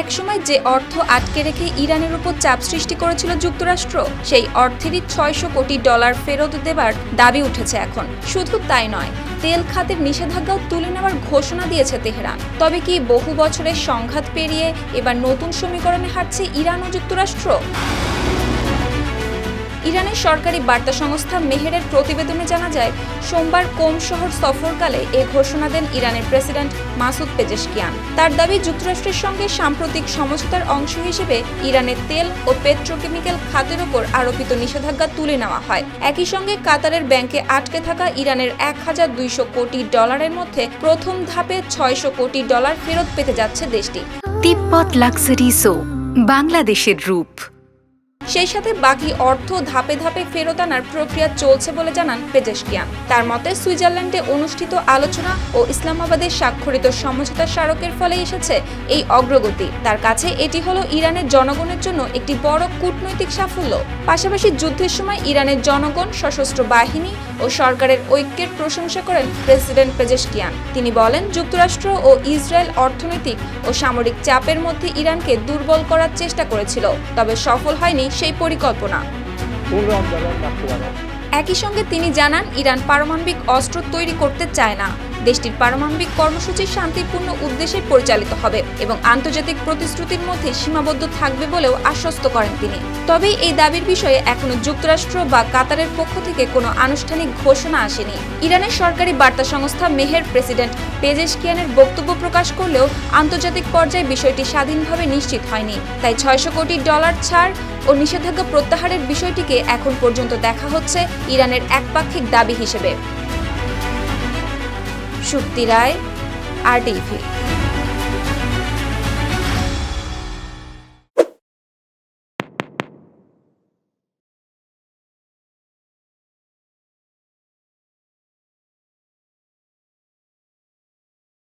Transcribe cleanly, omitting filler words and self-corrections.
একসময় যে অর্থ আটকে রেখে ইরানের উপর চাপ সৃষ্টি করেছিল যুক্তরাষ্ট্র, সেই অর্থেরই ৬০০ কোটি ডলার ফেরত দেবার দাবি উঠেছে এখন। শুধু তাই নয়, তেল খাতের নিষেধাজ্ঞাও তুলে নেওয়ার ঘোষণা দিয়েছে তেহরান। তবে কি বহু বছরের সংঘাত পেরিয়ে এবার নতুন সমীকরণে হাঁটছে ইরান ও যুক্তরাষ্ট্র? ইরানের সরকারি বার্তা সংস্থা মেহেরের প্রতিবেদনে জানা যায়, সোমবার কোম শহর সফরকালে এ ঘোষণা দেন ইরানের প্রেসিডেন্ট মাসুদ পেজেশকিয়ান। তার দাবি, যুক্তরাষ্ট্রের সঙ্গে সাম্প্রতিক সমঝোতার অংশ হিসেবে ইরানের তেল ও পেট্রোকেমিক্যাল খাতের ওপর আরোপিত নিষেধাজ্ঞা তুলে নেওয়া হয়। একই সঙ্গে কাতারের ব্যাংকে আটকে থাকা ইরানের ১,২০০ কোটি ডলারের মধ্যে প্রথম ধাপে ৬০০ কোটি ডলার ফেরত পেতে যাচ্ছে দেশটি। তিব্বত লাক্সারি সো, বাংলাদেশের রূপ। সেই সাথে বাকি অর্থ ধাপে ধাপে ফেরত আনার প্রক্রিয়া চলছে বলে জানান পেজেশকিয়ান। তার মতে, সুইজারল্যান্ডে অনুষ্ঠিত আলোচনা ও ইসলামাবাদে স্বাক্ষরিত সমঝোতা স্মারকের ফলে এসেছে এই অগ্রগতি। তার কাছে এটি হলো ইরানের জনগণের জন্য একটি বড় কূটনৈতিক সাফল্য। পাশাপাশি যুদ্ধের সময় ইরানের জনগণ, সশস্ত্র বাহিনী ও সরকারের ঐক্যের প্রশংসা করেন প্রেসিডেন্ট পেজেশকিয়ান। তিনি বলেন, যুক্তরাষ্ট্র ও ইসরায়েল অর্থনৈতিক ও সামরিক চাপের মধ্যে ইরানকে দুর্বল করার চেষ্টা করেছিল, তবে সফল হয়নি সেই পরিকল্পনা। একই সঙ্গে তিনি জানান, ইরান পারমাণবিক অস্ত্র তৈরি করতে চায় না। দেশটির পারমাণবিক কর্মসূচি শান্তিপূর্ণ উদ্দেশ্যে পরিচালিত হবে এবং আন্তর্জাতিক প্রতিশ্রুতির মধ্যে সীমাবদ্ধ থাকবে বলেও আশ্বস্ত করেন তিনি। তবে এই দাবির বিষয়ে এখনো যুক্তরাষ্ট্র বা কাতারের পক্ষ থেকে কোনো আনুষ্ঠানিক ঘোষণা আসেনি। ইরানের সরকারি বার্তা সংস্থা মেহের প্রেসিডেন্ট পেজেশকিয়ানের বক্তব্য প্রকাশ করলেও আন্তর্জাতিক পর্যায়ে বিষয়টি স্বাধীনভাবে নিশ্চিত হয়নি। তাই ৬০০ কোটি ডলার ছাড় ও নিষেধাজ্ঞা প্রত্যাহারের বিষয়টিকে এখন পর্যন্ত দেখা হচ্ছে ইরানের একপাক্ষিক দাবি হিসেবে। শুক্তি রায়, RTV।